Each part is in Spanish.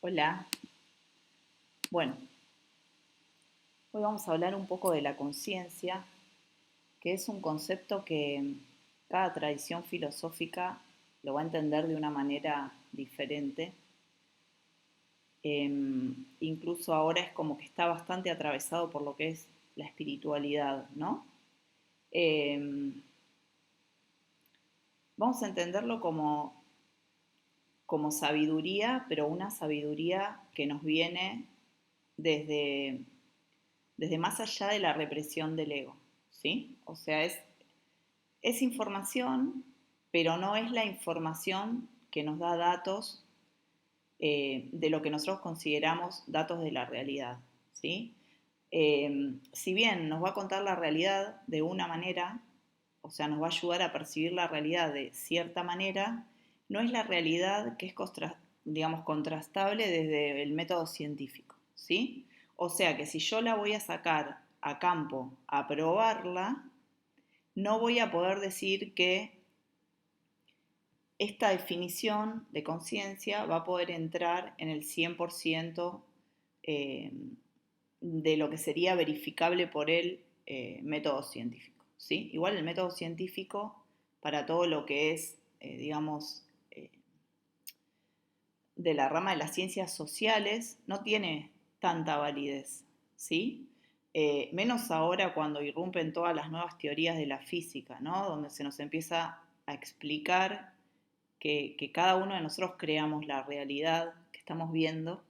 Hola. Bueno, hoy vamos a hablar un poco de la conciencia, que es un concepto que cada tradición filosófica lo va a entender de una manera diferente. Incluso ahora es como que está bastante atravesado por lo que es la espiritualidad, ¿no? Em, Vamos a entenderlo como sabiduría, pero una sabiduría que nos viene desde desde más allá de la represión del ego, ¿sí? O sea, es información, pero no es la información que nos da datos de lo que nosotros consideramos datos de la realidad, ¿sí? Si bien nos va a contar la realidad de una manera, o sea, nos va a ayudar a percibir la realidad de cierta manera, no es la realidad que es, digamos, contrastable desde el método científico, ¿sí? O sea que si yo la voy a sacar a campo a probarla, no voy a poder decir que esta definición de conciencia va a poder entrar en el 100% eh, de lo que sería verificable por el método científico, ¿sí? Igual el método científico, para todo lo que es, digamos, de la rama de las ciencias sociales, no tiene tanta validez, ¿sí? Menos ahora cuando irrumpen todas las nuevas teorías de la física, ¿no? Donde se nos empieza a explicar que cada uno de nosotros creamos la realidad que estamos viendo,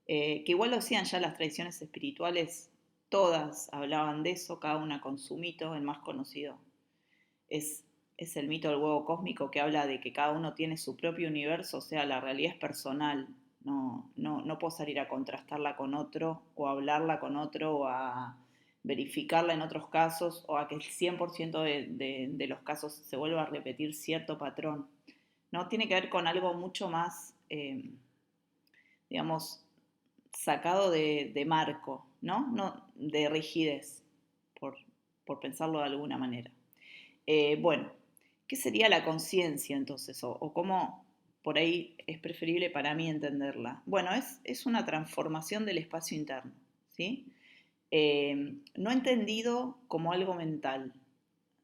que igual lo hacían ya las tradiciones espirituales, todas hablaban de eso, cada una con su mito, el más conocido es, es el mito del huevo cósmico que habla de que cada uno tiene su propio universo, o sea, la realidad es personal, no puedo salir a contrastarla con otro o a hablarla con otro o a verificarla en otros casos o a que el 100% de los casos se vuelva a repetir cierto patrón. ¿No? Tiene que ver con algo mucho más, digamos, sacado de marco, ¿no? No de rigidez, por, por pensarlo de alguna manera. Bueno, ¿qué sería la conciencia entonces? O cómo por ahí es preferible para mí entenderla. Bueno, es una transformación del espacio interno, ¿sí? No entendido como algo mental,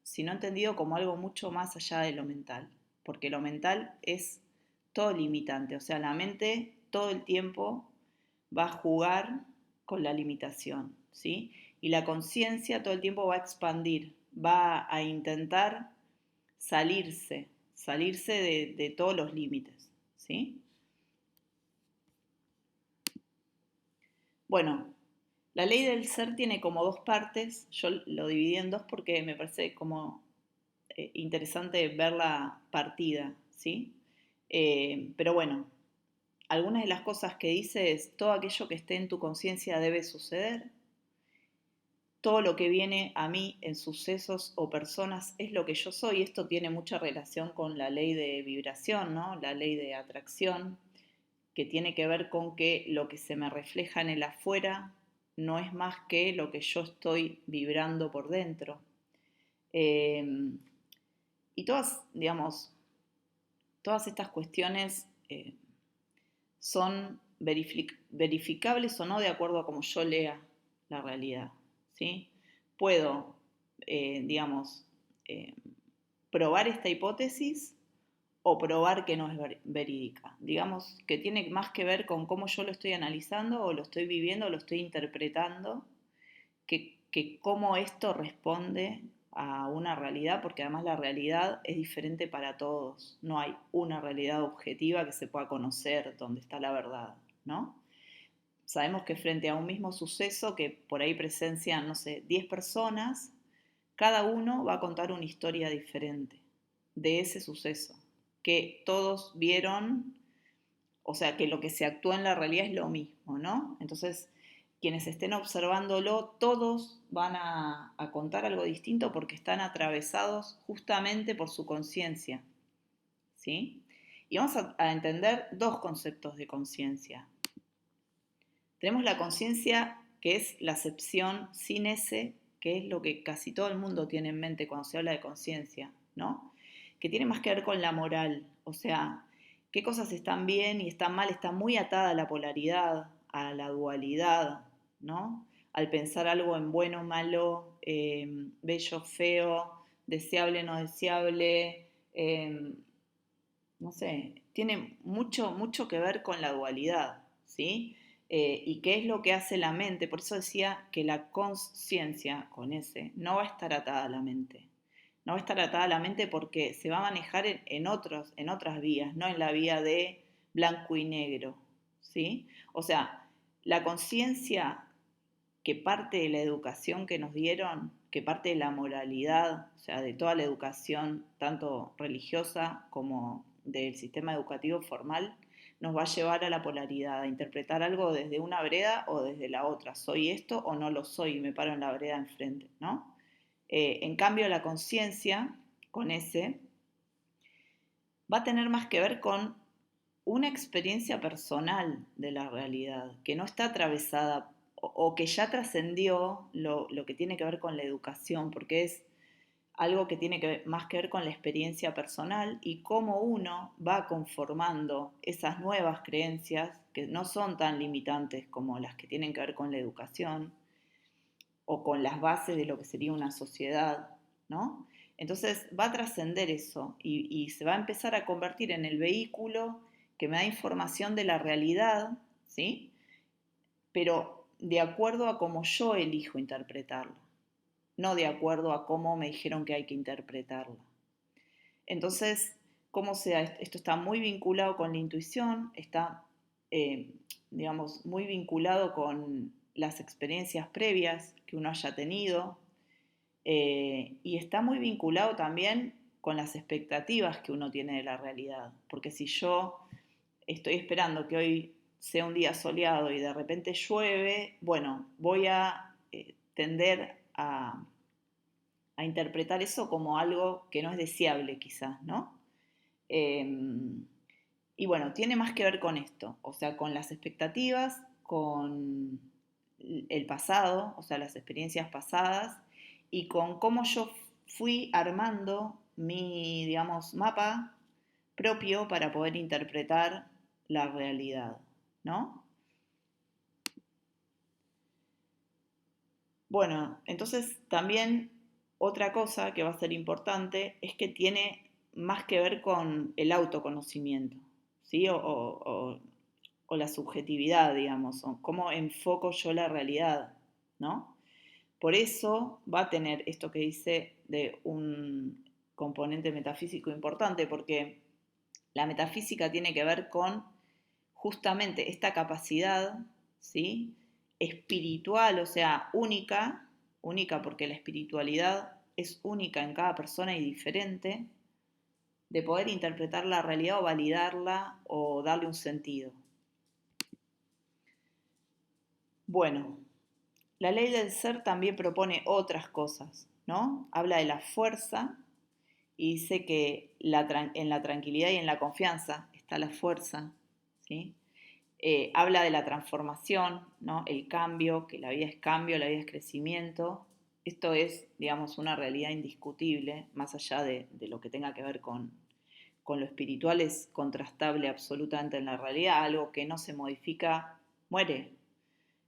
sino entendido como algo mucho más allá de lo mental, porque lo mental es todo limitante, o sea, la mente todo el tiempo va a jugar con la limitación, ¿sí? Y la conciencia todo el tiempo va a expandir, va a intentar salirse de todos los límites, ¿sí? Bueno, la ley del ser tiene como dos partes, yo lo dividí en dos porque me parece como interesante verla partida, ¿sí? Pero bueno, algunas de las cosas que dice es, todo aquello que esté en tu conciencia debe suceder, todo lo que viene a mí en sucesos o personas es lo que yo soy. Esto tiene mucha relación con la ley de vibración, ¿no? La ley de atracción, que tiene que ver con que lo que se me refleja en el afuera no es más que lo que yo estoy vibrando por dentro. Eh, y todas, digamos, todas estas cuestiones son verificables o no de acuerdo a cómo yo lea la realidad, ¿sí? Puedo, digamos, eh, probar esta hipótesis o probar que no es verídica. Digamos que tiene más que ver con cómo yo lo estoy analizando o lo estoy viviendo o lo estoy interpretando que cómo esto responde a una realidad, porque además la realidad es diferente para todos. No hay una realidad objetiva que se pueda conocer donde está la verdad, ¿no? Sabemos que frente a un mismo suceso que por ahí presencian, no sé, 10 personas, cada uno va a contar una historia diferente de ese suceso, que todos vieron, o sea, que lo que se actúa en la realidad es lo mismo, ¿no? Entonces, quienes estén observándolo, todos van a contar algo distinto porque están atravesados justamente por su conciencia, ¿sí? Y vamos a entender dos conceptos de conciencia. Tenemos la conciencia que es la acepción sin ese, que es lo que casi todo el mundo tiene en mente cuando se habla de conciencia, ¿no? Que tiene más que ver con la moral, o sea, qué cosas están bien y están mal, está muy atada a la polaridad, a la dualidad, ¿no? Al pensar algo en bueno, malo, bello, feo, deseable, no deseable, no sé, tiene mucho, mucho que ver con la dualidad, ¿sí? Y qué es lo que hace la mente. Por eso decía que la conciencia, con ese, no va a estar atada a la mente. No va a estar atada a la mente porque se va a manejar en otras vías, no en la vía de blanco y negro, ¿sí? O sea, la conciencia que parte de la educación que nos dieron, que parte de la moralidad, o sea, de toda la educación, tanto religiosa como del sistema educativo formal, nos va a llevar a la polaridad, a interpretar algo desde una vereda o desde la otra. ¿Soy esto o no lo soy? Y me paro en la vereda enfrente, ¿no? En cambio, la conciencia, con ese, va a tener más que ver con una experiencia personal de la realidad, que no está atravesada o que ya trascendió lo que tiene que ver con la educación, porque es algo que tiene más que ver con la experiencia personal y cómo uno va conformando esas nuevas creencias que no son tan limitantes como las que tienen que ver con la educación o con las bases de lo que sería una sociedad, ¿no? Entonces va a trascender eso y se va a empezar a convertir en el vehículo que me da información de la realidad, ¿sí? Pero de acuerdo a cómo yo elijo interpretarla, no de acuerdo a cómo me dijeron que hay que interpretarla. Entonces, ¿cómo sea? Esto está muy vinculado con la intuición, está, eh, digamos, muy vinculado con las experiencias previas que uno haya tenido y está muy vinculado también con las expectativas que uno tiene de la realidad. Porque si yo estoy esperando que hoy sea un día soleado y de repente llueve, bueno, voy a tender a interpretar eso como algo que no es deseable quizás, ¿no? Y bueno, tiene más que ver con esto, o sea, con las expectativas, con el pasado, o sea, las experiencias pasadas, y con cómo yo fui armando mi, digamos, mapa propio para poder interpretar la realidad, ¿no? Bueno, entonces también otra cosa que va a ser importante es que tiene más que ver con el autoconocimiento, ¿sí? O la subjetividad, digamos, o cómo enfoco yo la realidad, ¿no? Por eso va a tener esto que dice de un componente metafísico importante, porque la metafísica tiene que ver con justamente esta capacidad, ¿sí? Espiritual, o sea, única, única porque la espiritualidad es única en cada persona y diferente, de poder interpretar la realidad o validarla o darle un sentido. Bueno, la ley del ser también propone otras cosas, ¿no? Habla de la fuerza y dice que en la tranquilidad y en la confianza está la fuerza, ¿sí? Habla de la transformación, ¿no? El cambio, que la vida es cambio, la vida es crecimiento. Esto es, digamos, una realidad indiscutible, más allá de lo que tenga que ver con lo espiritual, es contrastable absolutamente en la realidad, algo que no se modifica, muere.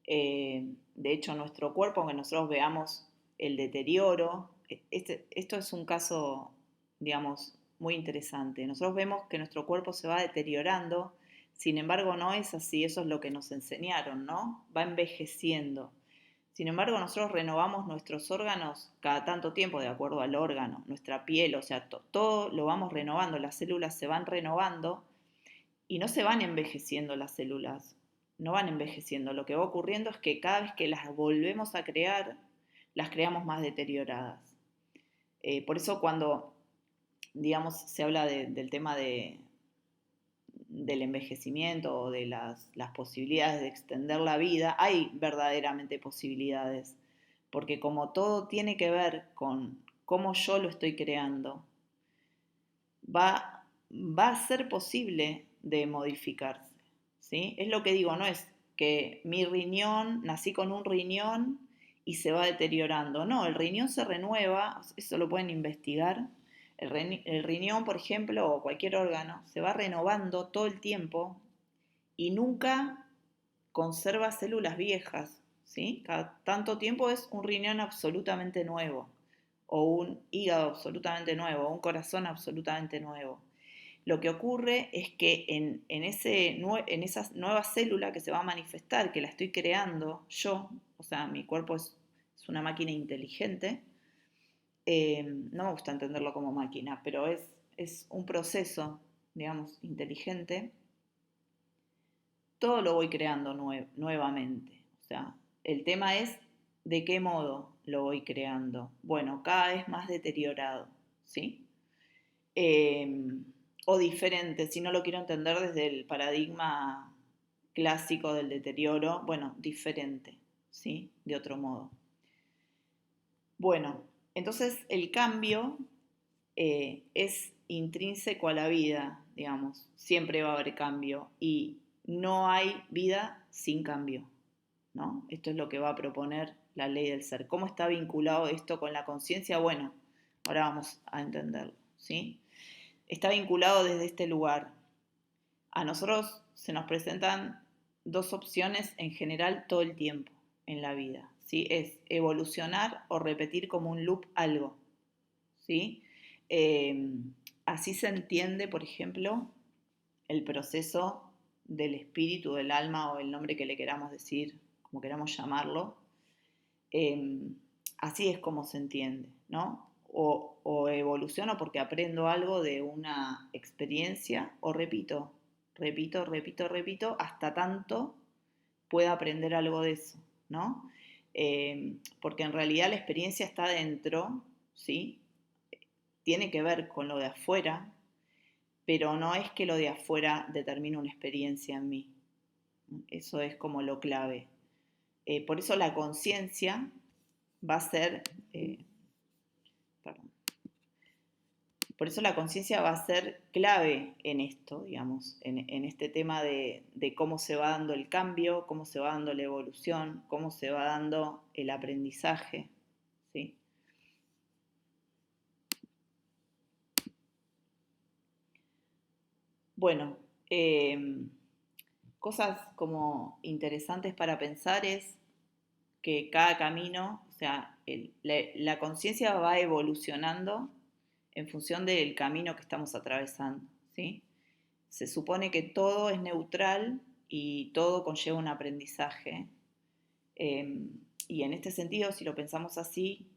De hecho, nuestro cuerpo, aunque nosotros veamos el deterioro, esto es un caso, digamos, muy interesante. Nosotros vemos que nuestro cuerpo se va deteriorando, sin embargo no es así, eso es lo que nos enseñaron, ¿no? Va envejeciendo. Sin embargo, nosotros renovamos nuestros órganos cada tanto tiempo, de acuerdo al órgano, nuestra piel, o sea, todo lo vamos renovando, las células se van renovando y no se van envejeciendo las células, no van envejeciendo. Lo que va ocurriendo es que cada vez que las volvemos a crear, las creamos más deterioradas. Por eso cuando, digamos, se habla del tema del envejecimiento o de las posibilidades de extender la vida, hay verdaderamente posibilidades, porque como todo tiene que ver con cómo yo lo estoy creando, va a ser posible de modificarse, ¿sí? Es lo que digo, no es que mi riñón, nací con un riñón y se va deteriorando. No, el riñón se renueva, eso lo pueden investigar. El riñón, por ejemplo, o cualquier órgano, se va renovando todo el tiempo y nunca conserva células viejas, ¿sí? Cada tanto tiempo es un riñón absolutamente nuevo, o un hígado absolutamente nuevo, o un corazón absolutamente nuevo. Lo que ocurre es que en esa nueva célula que se va a manifestar, que la estoy creando yo, o sea, mi cuerpo es una máquina inteligente, no me gusta entenderlo como máquina, pero es un proceso, digamos, inteligente, todo lo voy creando nuevamente. O sea, el tema es de qué modo lo voy creando. Bueno, cada vez más deteriorado, ¿sí? Eh, o diferente, si no lo quiero entender desde el paradigma clásico del deterioro, bueno, diferente, ¿sí? De otro modo. Bueno, entonces el cambio es intrínseco a la vida, digamos, siempre va a haber cambio y no hay vida sin cambio, ¿no? Esto es lo que va a proponer la ley del ser. ¿Cómo está vinculado esto con la conciencia? Bueno, ahora vamos a entenderlo, ¿sí? Está vinculado desde este lugar. A nosotros se nos presentan dos opciones en general todo el tiempo en la vida, ¿sí? Es evolucionar o repetir como un loop algo, ¿sí? Eh, Así se entiende, por ejemplo, el proceso del espíritu, del alma o el nombre que le queramos decir, como queramos llamarlo. Eh, Así es como se entiende, ¿no? O evoluciono porque aprendo algo de una experiencia o repito, hasta tanto pueda aprender algo de eso, ¿no? Porque en realidad la experiencia está dentro, ¿sí? Tiene que ver con lo de afuera, pero no es que lo de afuera determine una experiencia en mí. Eso es como lo clave. Por eso la conciencia va a ser, perdón, por eso la conciencia va a ser clave en esto, digamos, en este tema de cómo se va dando el cambio, cómo se va dando la evolución, cómo se va dando el aprendizaje, ¿sí? Bueno, cosas como interesantes para pensar es que cada camino, o sea, la conciencia va evolucionando en función del camino que estamos atravesando, ¿sí? Se supone que todo es neutral y todo conlleva un aprendizaje. eh, y en este sentido, si lo pensamos así,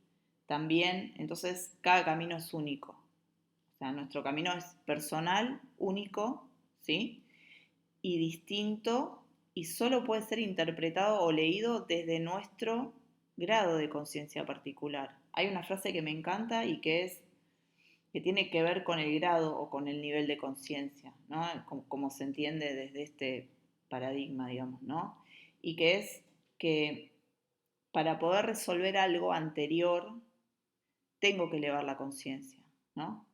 también, entonces cada camino es único. O sea, nuestro camino es personal, único, ¿sí? Y distinto y solo puede ser interpretado o leído desde nuestro grado de conciencia particular. Hay una frase que me encanta y que tiene que ver con el grado o con el nivel de conciencia, ¿no? Como se entiende desde este paradigma, digamos, ¿no? Y que es que para poder resolver algo anterior tengo que elevar la conciencia, ¿no?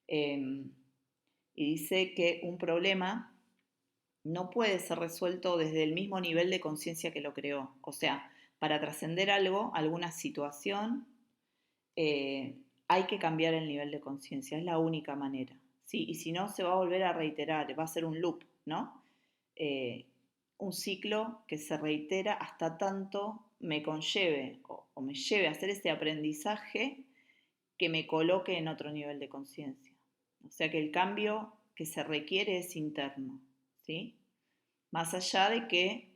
Y dice que un problema no puede ser resuelto desde el mismo nivel de conciencia que lo creó. O sea, para trascender algo, alguna situación, hay que cambiar el nivel de conciencia, es la única manera. ¿Sí? Y si no, se va a volver a reiterar, va a ser un loop, ¿no? Eh, un ciclo que se reitera hasta tanto me conlleve o me lleve a hacer ese aprendizaje que me coloque en otro nivel de conciencia. O sea que el cambio que se requiere es interno, ¿sí? Más allá de que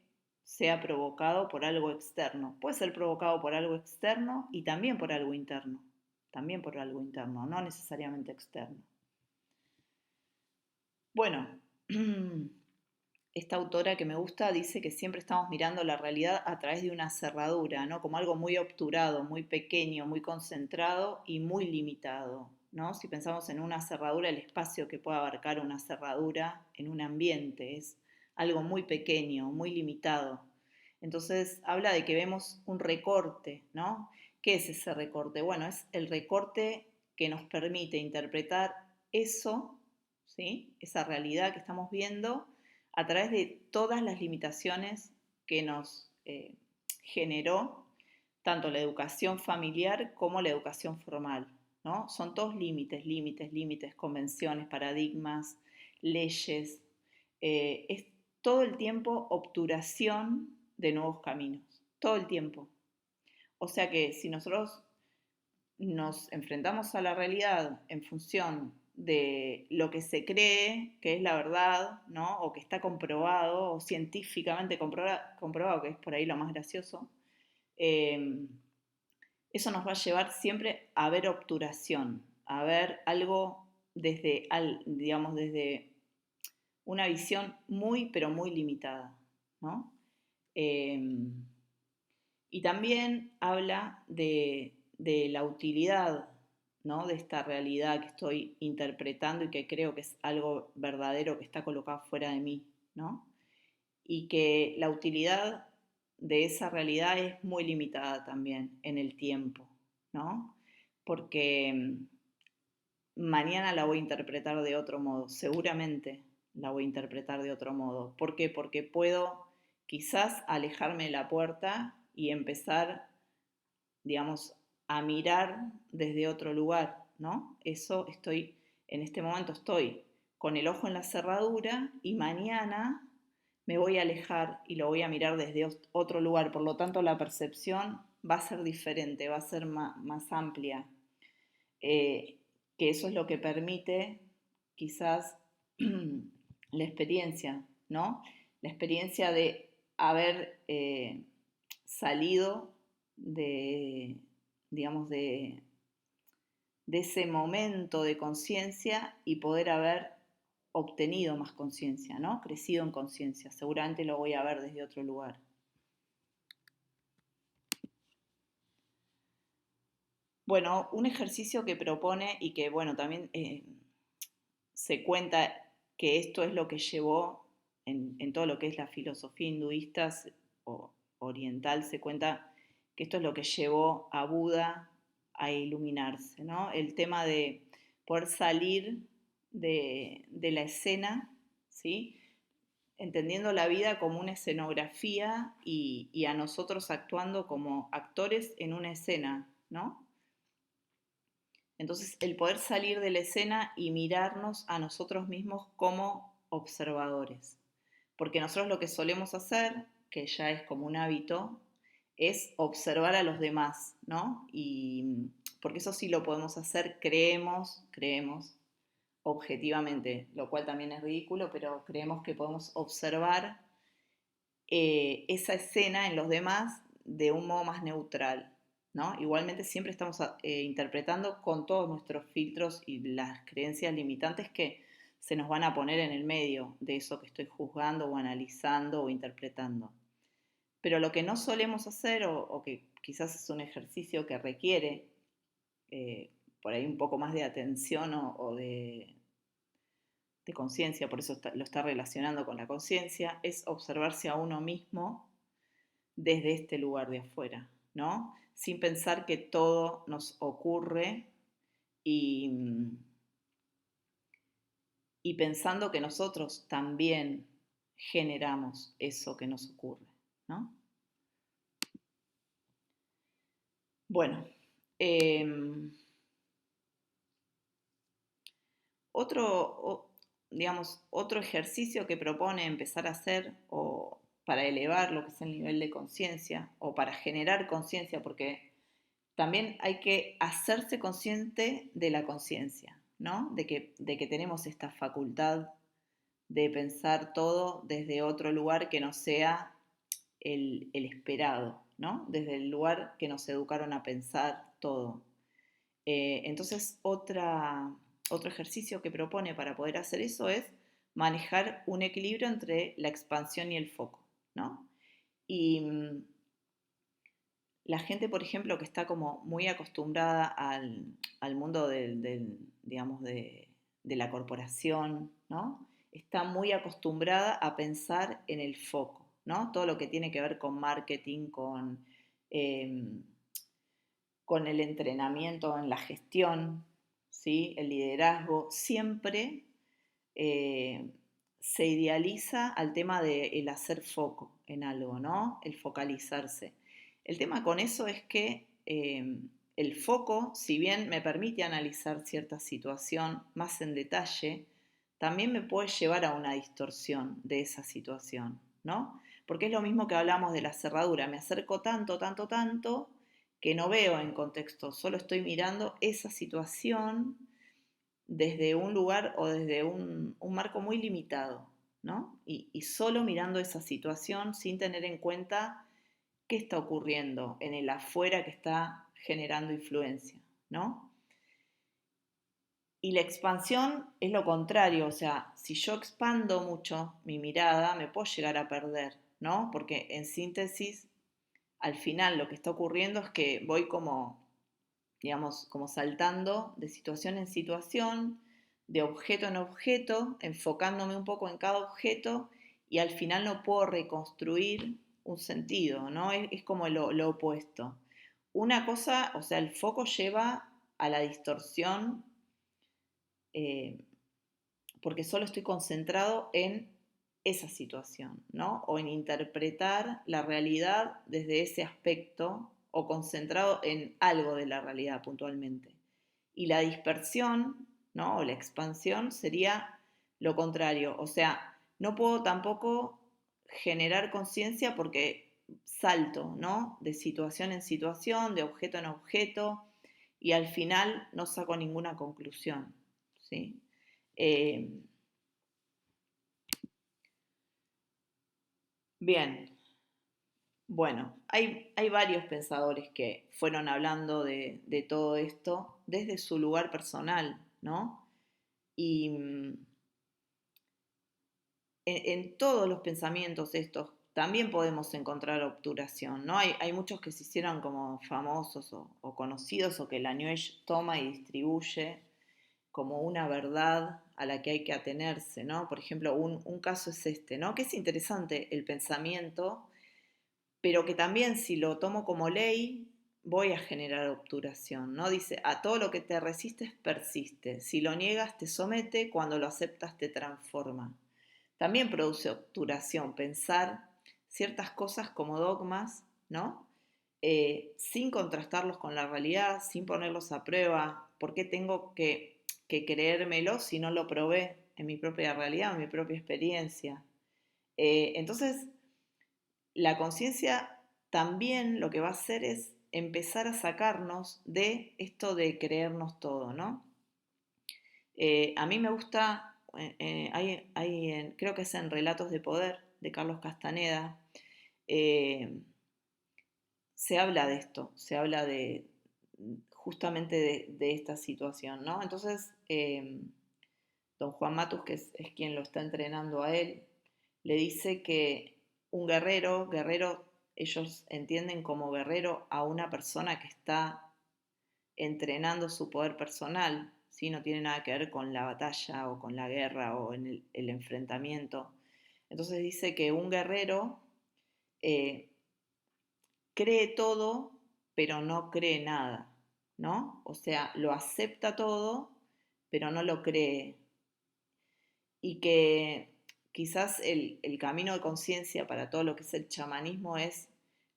sea provocado por algo externo. Puede ser provocado por algo externo y también por algo interno. También por algo interno, no necesariamente externo. Bueno, esta autora que me gusta dice que siempre estamos mirando la realidad a través de una cerradura, ¿no? Como algo muy obturado, muy pequeño, muy concentrado y muy limitado, ¿no? Si pensamos en una cerradura, el espacio que puede abarcar una cerradura en un ambiente es algo muy pequeño, muy limitado. Entonces habla de que vemos un recorte, ¿no? ¿Qué es ese recorte? Bueno, es el recorte que nos permite interpretar eso, ¿sí? Esa realidad que estamos viendo a través de todas las limitaciones que nos generó tanto la educación familiar como la educación formal, ¿no? Son todos límites, límites, límites, convenciones, paradigmas, leyes. Es todo el tiempo obturación de nuevos caminos, todo el tiempo. O sea que si nosotros nos enfrentamos a la realidad en función de lo que se cree que es la verdad, ¿no? O que está comprobado, o científicamente comprobado, que es por ahí lo más gracioso, eh, eso nos va a llevar siempre a ver obturación, a ver algo desde, digamos, desde una visión muy, pero muy limitada, ¿no? Eh, y también habla de la utilidad, ¿no? De esta realidad que estoy interpretando y que creo que es algo verdadero que está colocado fuera de mí, ¿no? Y que la utilidad de esa realidad es muy limitada también en el tiempo, ¿no? Porque mañana la voy a interpretar de otro modo, seguramente la voy a interpretar de otro modo. ¿Por qué? Porque puedo quizás alejarme de la puerta y empezar, digamos, a mirar desde otro lugar, ¿no? Eso estoy, en este momento estoy con el ojo en la cerradura y mañana me voy a alejar y lo voy a mirar desde otro lugar. Por lo tanto, la percepción va a ser diferente, va a ser más amplia. Eh, que eso es lo que permite quizás la experiencia, ¿no? La experiencia de haber salido de, digamos, de ese momento de conciencia y poder haber obtenido más conciencia, ¿no? Crecido en conciencia. Seguramente lo voy a ver desde otro lugar. Bueno, un ejercicio que propone y que, bueno, también se cuenta que esto es lo que llevó en todo lo que es la filosofía hinduista o oriental, se cuenta que esto es lo que llevó a Buda a iluminarse, ¿no? El tema de poder salir de la escena, ¿sí? Entendiendo la vida como una escenografía y a nosotros actuando como actores en una escena, ¿no? Entonces, el poder salir de la escena y mirarnos a nosotros mismos como observadores. Porque nosotros lo que solemos hacer, que ya es como un hábito, es observar a los demás, ¿no? Y porque eso sí lo podemos hacer, creemos objetivamente, lo cual también es ridículo, pero creemos que podemos observar esa escena en los demás de un modo más neutral, ¿no? Igualmente siempre estamos interpretando con todos nuestros filtros y las creencias limitantes que se nos van a poner en el medio de eso que estoy juzgando o analizando o interpretando. Pero lo que no solemos hacer, o que quizás es un ejercicio que requiere por ahí un poco más de atención o de conciencia, por eso lo está relacionando con la conciencia, es observarse a uno mismo desde este lugar de afuera, ¿no? Sin pensar que todo nos ocurre y, y pensando que nosotros también generamos eso que nos ocurre, ¿no? Bueno, eh, otro, digamos, otro ejercicio que propone empezar a hacer o para elevar lo que es el nivel de conciencia o para generar conciencia, porque también hay que hacerse consciente de la conciencia, ¿no? De que tenemos esta facultad de pensar todo desde otro lugar que no sea el esperado, ¿no? Desde el lugar que nos educaron a pensar todo. Entonces, otro ejercicio que propone para poder hacer eso es manejar un equilibrio entre la expansión y el foco, ¿no? Y la gente, por ejemplo, que está como muy acostumbrada al mundo digamos, de la corporación, ¿no? Está muy acostumbrada a pensar en el foco, ¿no? Todo lo que tiene que ver con marketing, eh, con el entrenamiento en la gestión, ¿sí? El liderazgo, siempre eh, se idealiza al tema del hacer foco en algo, ¿no? El focalizarse. El tema con eso es que el foco, si bien me permite analizar cierta situación más en detalle, también me puede llevar a una distorsión de esa situación, ¿no? Porque es lo mismo que hablamos de la cerradura, me acerco tanto, tanto, tanto, que no veo en contexto, solo estoy mirando esa situación desde un lugar o desde un marco muy limitado, ¿no? Y solo mirando esa situación sin tener en cuenta qué está ocurriendo en el afuera que está generando influencia, ¿no? Y la expansión es lo contrario, o sea, si yo expando mucho mi mirada, me puedo llegar a perder, ¿no? Porque en síntesis, al final lo que está ocurriendo es que voy como, digamos, como saltando de situación en situación, de objeto en objeto, enfocándome un poco en cada objeto y al final no puedo reconstruir un sentido, ¿no? Es como lo opuesto. Una cosa, o sea, el foco lleva a la distorsión eh, porque solo estoy concentrado en esa situación, ¿no? O en interpretar la realidad desde ese aspecto o concentrado en algo de la realidad puntualmente. Y la dispersión, ¿no? O la expansión sería lo contrario, o sea, no puedo tampoco generar conciencia porque salto, ¿no? De situación en situación, de objeto en objeto, y al final no saco ninguna conclusión, ¿sí? Eh, bien, bueno, hay varios pensadores que fueron hablando de todo esto desde su lugar personal, ¿no? Y en todos los pensamientos estos también podemos encontrar obturación, ¿no? Hay muchos que se hicieron como famosos o conocidos o que la New Age toma y distribuye como una verdad a la que hay que atenerse, ¿no? Por ejemplo, un caso es este, ¿no? Que es interesante el pensamiento, pero que también si lo tomo como ley, voy a generar obturación, ¿no? Dice, a todo lo que te resistes persiste, si lo niegas te somete, cuando lo aceptas te transforma. También produce obturación pensar ciertas cosas como dogmas, ¿no? Sin contrastarlos con la realidad, sin ponerlos a prueba. ¿Por qué tengo que creérmelo si no lo probé en mi propia realidad, en mi propia experiencia? Entonces, la conciencia también lo que va a hacer es empezar a sacarnos de esto de creernos todo, ¿no? A mí me gusta, creo que es en Relatos de Poder de Carlos Castaneda, eh, se habla de esto, se habla de justamente de esta situación, ¿no? Entonces, don Juan Matus, que es quien lo está entrenando a él, le dice que un guerrero, ellos entienden como guerrero a una persona que está entrenando su poder personal, ¿sí? No tiene nada que ver con la batalla o con la guerra o en el enfrentamiento. Entonces dice que un guerrero eh, cree todo, pero no cree nada, ¿no? O sea, lo acepta todo, pero no lo cree. Y que quizás el camino de conciencia para todo lo que es el chamanismo es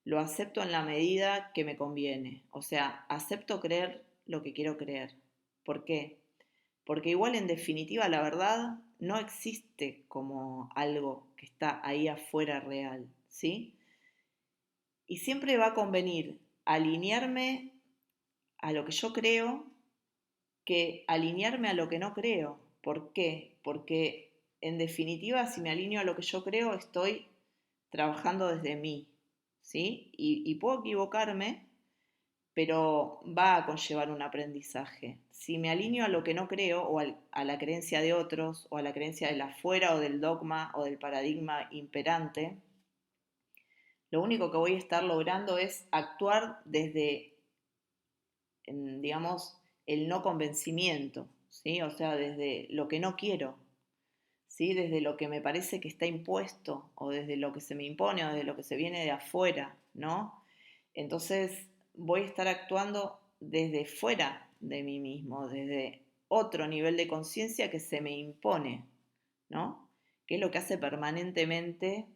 lo acepto en la medida que me conviene. O sea, acepto creer lo que quiero creer. ¿Por qué? Porque igual en definitiva la verdad no existe como algo que está ahí afuera real, ¿sí? Y siempre va a convenir alinearme a lo que yo creo que alinearme a lo que no creo. ¿Por qué? Porque en definitiva, si me alineo a lo que yo creo, estoy trabajando desde mí, ¿sí? Y puedo equivocarme, pero va a conllevar un aprendizaje. Si me alineo a lo que no creo, o a la creencia de otros, o a la creencia del afuera, o del dogma, o del paradigma imperante, lo único que voy a estar logrando es actuar desde digamos, el no convencimiento, ¿sí? O sea, desde lo que no quiero, ¿sí? Desde lo que me parece que está impuesto, o desde lo que se me impone, o desde lo que se viene de afuera, ¿no? Entonces voy a estar actuando desde fuera de mí mismo, desde otro nivel de conciencia que se me impone, ¿no? Que es lo que hace permanentemente,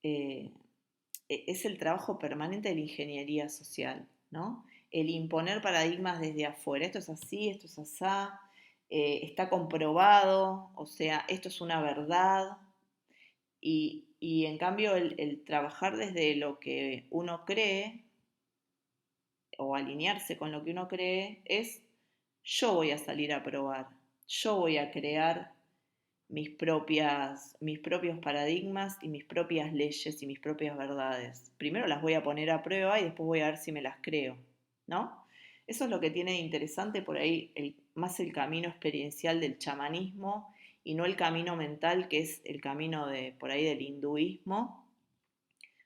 es el trabajo permanente de la ingeniería social, ¿no? el imponer paradigmas desde afuera. Esto es así, esto es asá, está comprobado, o sea, esto es una verdad. Y en cambio el trabajar desde lo que uno cree o alinearse con lo que uno cree es yo voy a salir a probar, yo voy a crear mis propios paradigmas y mis propias leyes y mis propias verdades. Primero las voy a poner a prueba y después voy a ver si me las creo, ¿no? Eso es lo que tiene de interesante por ahí, más el camino experiencial del chamanismo y no el camino mental, que es el camino de por ahí del hinduismo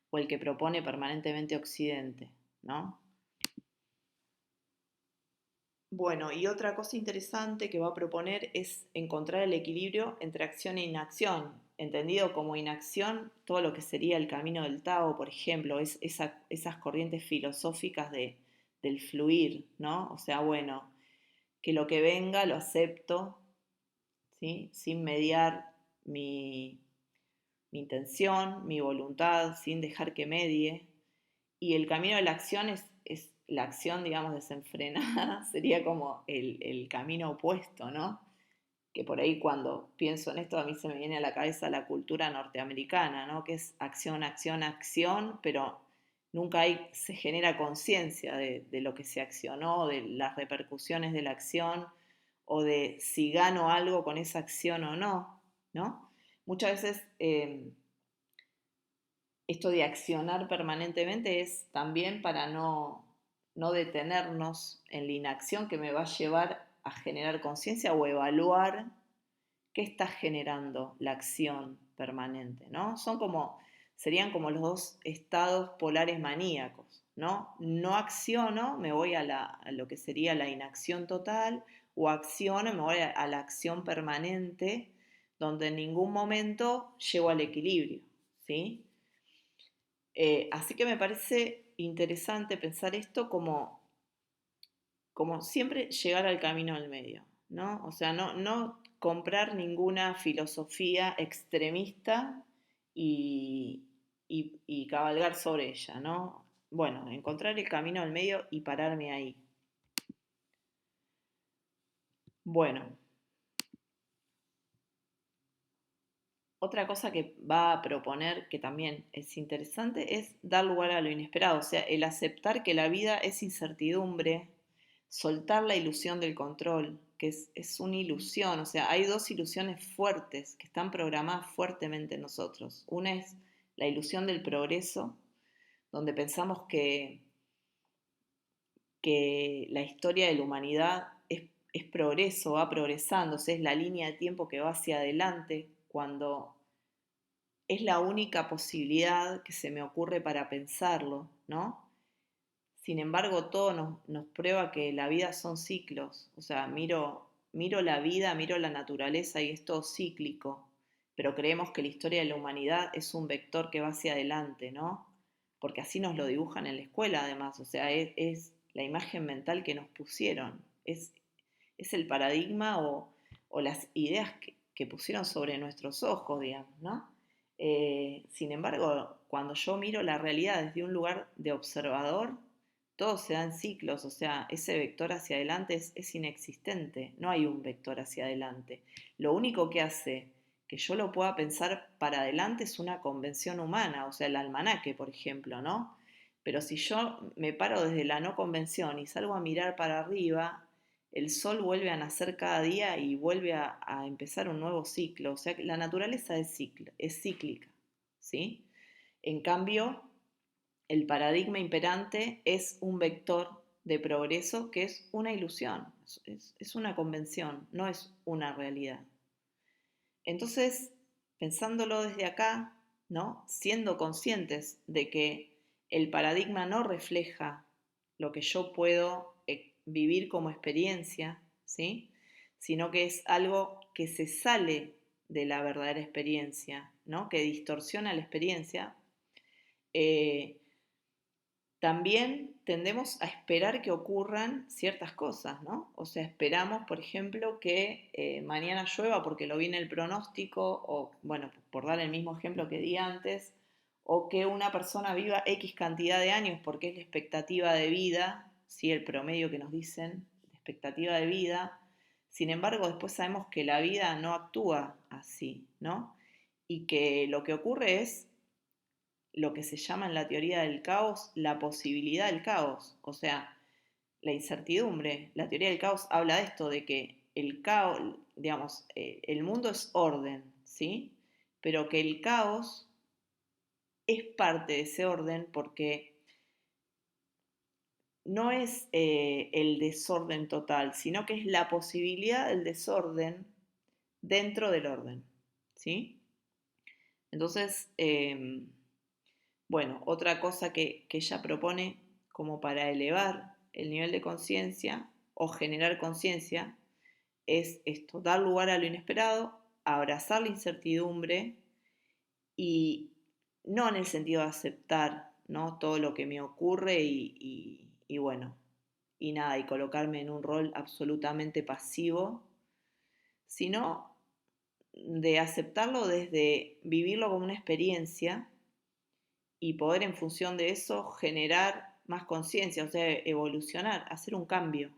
o el que propone permanentemente Occidente, ¿no? Bueno, y otra cosa interesante que va a proponer es encontrar el equilibrio entre acción e inacción, entendido como inacción todo lo que sería el camino del Tao, por ejemplo, esas corrientes filosóficas del fluir, ¿no? O sea, bueno, que lo que venga lo acepto, ¿sí? Sin mediar mi intención, mi voluntad, sin dejar que medie. Y el camino de la acción es la acción, digamos, desenfrenada, sería como el camino opuesto, ¿no? Que por ahí cuando pienso en esto a mí se me viene a la cabeza la cultura norteamericana, ¿no? Que es acción, acción, acción, pero nunca se genera conciencia de lo que se accionó, de las repercusiones de la acción o de si gano algo con esa acción o no, ¿no? Muchas veces esto de accionar permanentemente es también para no detenernos en la inacción que me va a llevar a generar conciencia o evaluar qué está generando la acción permanente, ¿no? Serían como los dos estados polares maníacos, ¿no? No acciono, me voy a lo que sería la inacción total, o acciono, me voy a la acción permanente, donde en ningún momento llego al equilibrio, ¿sí? Así que me parece interesante pensar esto como siempre llegar al camino del medio, ¿no? O sea, no comprar ninguna filosofía extremista y, y cabalgar sobre ella, ¿no? Bueno, encontrar el camino del medio y pararme ahí. Bueno, otra cosa que va a proponer, que también es interesante, es dar lugar a lo inesperado, o sea, el aceptar que la vida es incertidumbre, soltar la ilusión del control, que es una ilusión, o sea, hay dos ilusiones fuertes que están programadas fuertemente en nosotros. Una es la ilusión del progreso, donde pensamos que la historia de la humanidad es progreso, va progresando, o sea, es la línea de tiempo que va hacia adelante, cuando es la única posibilidad que se me ocurre para pensarlo, ¿no? Sin embargo, todo nos prueba que la vida son ciclos, o sea, miro la vida, miro la naturaleza y es todo cíclico, pero creemos que la historia de la humanidad es un vector que va hacia adelante, ¿no? Porque así nos lo dibujan en la escuela además, o sea, es la imagen mental que nos pusieron, es el paradigma o las ideas que pusieron sobre nuestros ojos, digamos, ¿no? Sin embargo, cuando yo miro la realidad desde un lugar de observador, todo se da en ciclos, o sea, ese vector hacia adelante es inexistente, no hay un vector hacia adelante. Lo único que hace que yo lo pueda pensar para adelante es una convención humana, o sea, el almanaque, por ejemplo, ¿no? Pero si yo me paro desde la no convención y salgo a mirar para arriba, el sol vuelve a nacer cada día y vuelve a empezar un nuevo ciclo. O sea, que la naturaleza es cíclica, ¿sí? En cambio, el paradigma imperante es un vector de progreso que es una ilusión, es una convención, no es una realidad. Entonces, pensándolo desde acá, ¿no? Siendo conscientes de que el paradigma no refleja lo que yo puedo vivir como experiencia, ¿sí? Sino que es algo que se sale de la verdadera experiencia, ¿no? Que distorsiona la experiencia. eh, También tendemos a esperar que ocurran ciertas cosas, ¿no? O sea, esperamos, por ejemplo, que mañana llueva porque lo vi en el pronóstico, o, bueno, por dar el mismo ejemplo que di antes, o que una persona viva X cantidad de años porque es la expectativa de vida, ¿sí? El promedio que nos dicen, de expectativa de vida. Sin embargo, después sabemos que la vida no actúa así, ¿no? Y que lo que ocurre es lo que se llama en la teoría del caos la posibilidad del caos, o sea, la incertidumbre. La teoría del caos habla de esto, de que el caos, digamos, el mundo es orden, ¿sí? Pero que el caos es parte de ese orden porque no es el desorden total, sino que es la posibilidad del desorden dentro del orden, ¿sí? Entonces, bueno, otra cosa que ella propone como para elevar el nivel de conciencia o generar conciencia es esto, dar lugar a lo inesperado, abrazar la incertidumbre y no en el sentido de aceptar, ¿no? Todo lo que me ocurre y bueno, y nada, y colocarme en un rol absolutamente pasivo, sino de aceptarlo desde vivirlo como una experiencia y poder en función de eso generar más conciencia, o sea, evolucionar, hacer un cambio,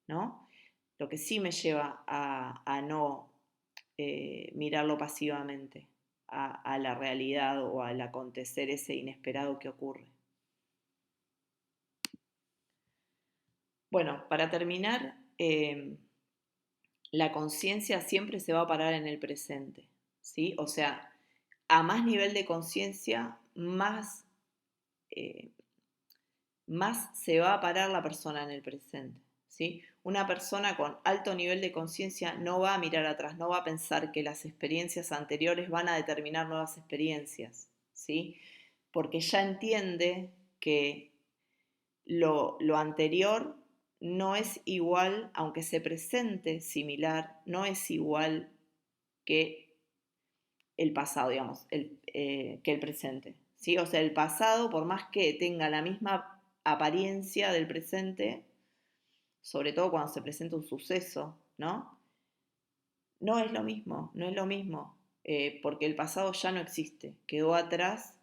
¿no? Lo que sí me lleva a no mirarlo pasivamente, a la realidad o al acontecer ese inesperado que ocurre. Bueno, para terminar, la conciencia siempre se va a parar en el presente, ¿sí? O sea, a más nivel de conciencia, eh, más se va a parar la persona en el presente, ¿sí? Una persona con alto nivel de conciencia no va a mirar atrás, no va a pensar que las experiencias anteriores van a determinar nuevas experiencias, ¿sí? Porque ya entiende que lo anterior no es igual, aunque se presente similar, no es igual que el pasado, digamos, que el presente, ¿sí? O sea, el pasado, por más que tenga la misma apariencia del presente, sobre todo cuando se presenta un suceso, ¿no? No es lo mismo, no es lo mismo, porque el pasado ya no existe, quedó atrás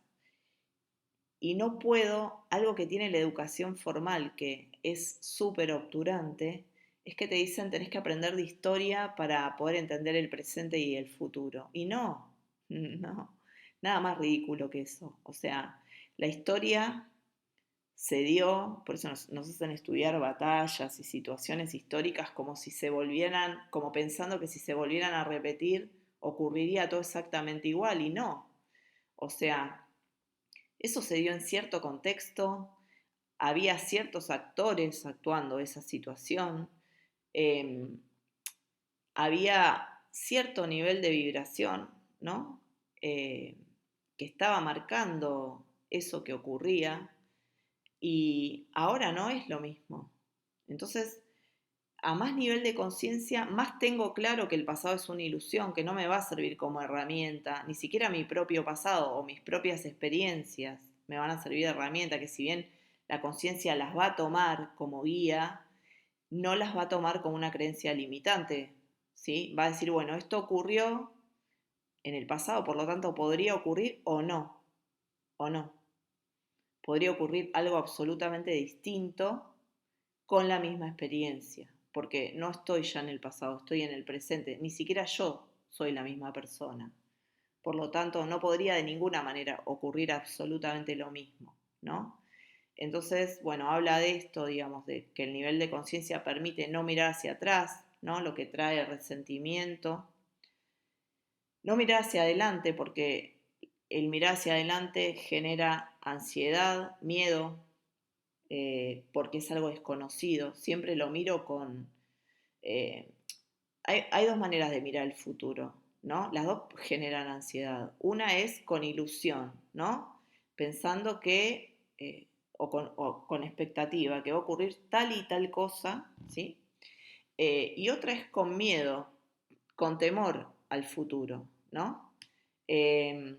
y no puedo, algo que tiene la educación formal, que es súper obturante, es que te dicen tenés que aprender de historia para poder entender el presente y el futuro. Y no, no, nada más ridículo que eso. O sea, la historia se dio, por eso nos hacen estudiar batallas y situaciones históricas como si se volvieran, como pensando que si se volvieran a repetir, ocurriría todo exactamente igual, y no. O sea, eso se dio en cierto contexto, había ciertos actores actuando esa situación, eh, había cierto nivel de vibración, ¿no? Eh, que estaba marcando eso que ocurría y ahora no es lo mismo. Entonces, a más nivel de conciencia, más tengo claro que el pasado es una ilusión, que no me va a servir como herramienta, ni siquiera mi propio pasado o mis propias experiencias me van a servir de herramienta, que si bien la conciencia las va a tomar como guía, no las va a tomar como una creencia limitante, ¿sí? Va a decir, bueno, esto ocurrió en el pasado, por lo tanto podría ocurrir o no. Podría ocurrir algo absolutamente distinto con la misma experiencia, porque no estoy ya en el pasado, estoy en el presente, ni siquiera yo soy la misma persona. Por lo tanto, no podría de ninguna manera ocurrir absolutamente lo mismo, ¿no? Entonces, bueno, habla de esto, digamos, de que el nivel de conciencia permite no mirar hacia atrás, ¿no? Lo que trae resentimiento. No mirar hacia adelante, porque el mirar hacia adelante genera ansiedad, miedo, porque es algo desconocido. Siempre lo miro con... eh, hay dos maneras de mirar el futuro, ¿no? Las dos generan ansiedad. Una es con ilusión, ¿no? Pensando que, o con expectativa, que va a ocurrir tal y tal cosa, ¿sí? Y otra es con miedo, con temor al futuro, ¿no? Eh,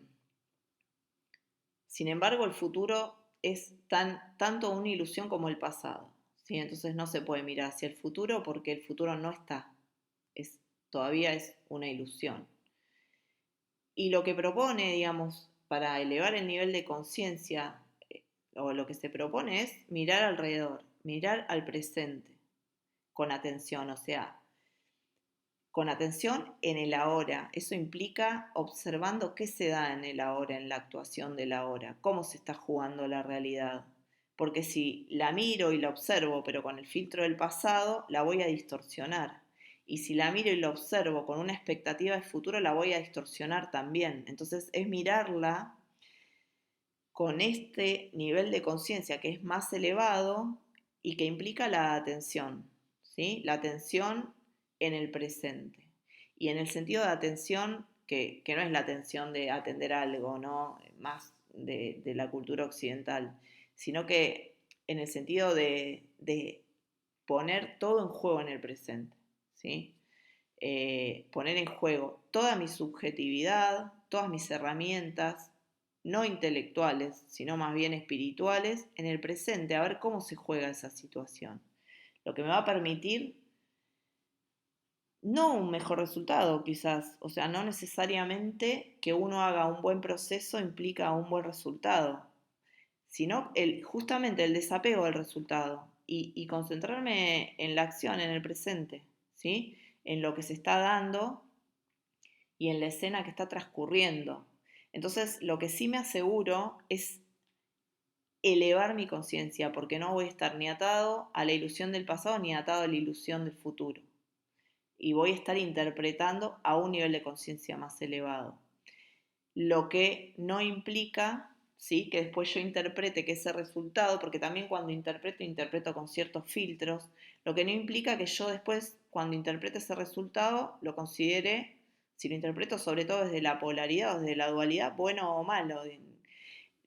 Sin embargo, el futuro es tanto una ilusión como el pasado, ¿sí? Entonces no se puede mirar hacia el futuro porque el futuro no está, todavía es una ilusión. Y lo que propone, digamos, para elevar el nivel de conciencia, o lo que se propone es mirar alrededor, mirar al presente con atención, o sea, con atención en el ahora. Eso implica observando qué se da en el ahora, en la actuación del ahora, cómo se está jugando la realidad. Porque si la miro y la observo, pero con el filtro del pasado, la voy a distorsionar. Y si la miro y la observo con una expectativa de futuro, la voy a distorsionar también. Entonces es mirarla con este nivel de conciencia que es más elevado y que implica la atención, ¿sí? La atención en el presente. Y en el sentido de atención, que no es la atención de atender algo, ¿no? Más de la cultura occidental, sino que en el sentido de poner todo en juego en el presente, ¿sí? Poner en juego toda mi subjetividad, todas mis herramientas, no intelectuales, sino más bien espirituales, en el presente, a ver cómo se juega esa situación. Lo que me va a permitir no un mejor resultado, quizás, o sea, no necesariamente que uno haga un buen proceso implica un buen resultado, sino justamente el desapego del resultado y concentrarme en la acción, en el presente, ¿sí? En lo que se está dando y en la escena que está transcurriendo. Entonces, lo que sí me aseguro es elevar mi conciencia, porque no voy a estar ni atado a la ilusión del pasado ni atado a la ilusión del futuro. Y voy a estar interpretando a un nivel de conciencia más elevado. Lo que no implica, ¿sí?, que después yo interprete que ese resultado, porque también cuando interpreto con ciertos filtros, lo que no implica que yo después, cuando interprete ese resultado, lo considere, si lo interpreto sobre todo desde la polaridad o desde la dualidad, bueno o malo.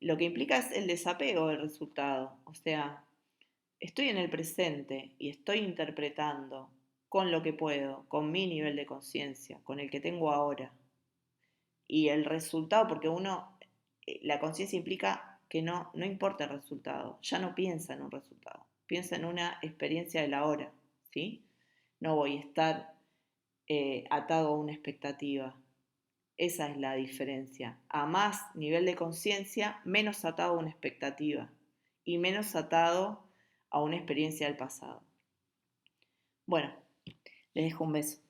Lo que implica es el desapego del resultado, o sea, estoy en el presente y estoy interpretando con lo que puedo, con mi nivel de conciencia, con el que tengo ahora. Y el resultado, porque la conciencia implica que no importa el resultado, ya no piensa en un resultado, piensa en una experiencia del ahora, ¿sí? No voy a estar atado a una expectativa. Esa es la diferencia. A más nivel de conciencia, menos atado a una expectativa y menos atado a una experiencia del pasado. Bueno, les dejo un beso.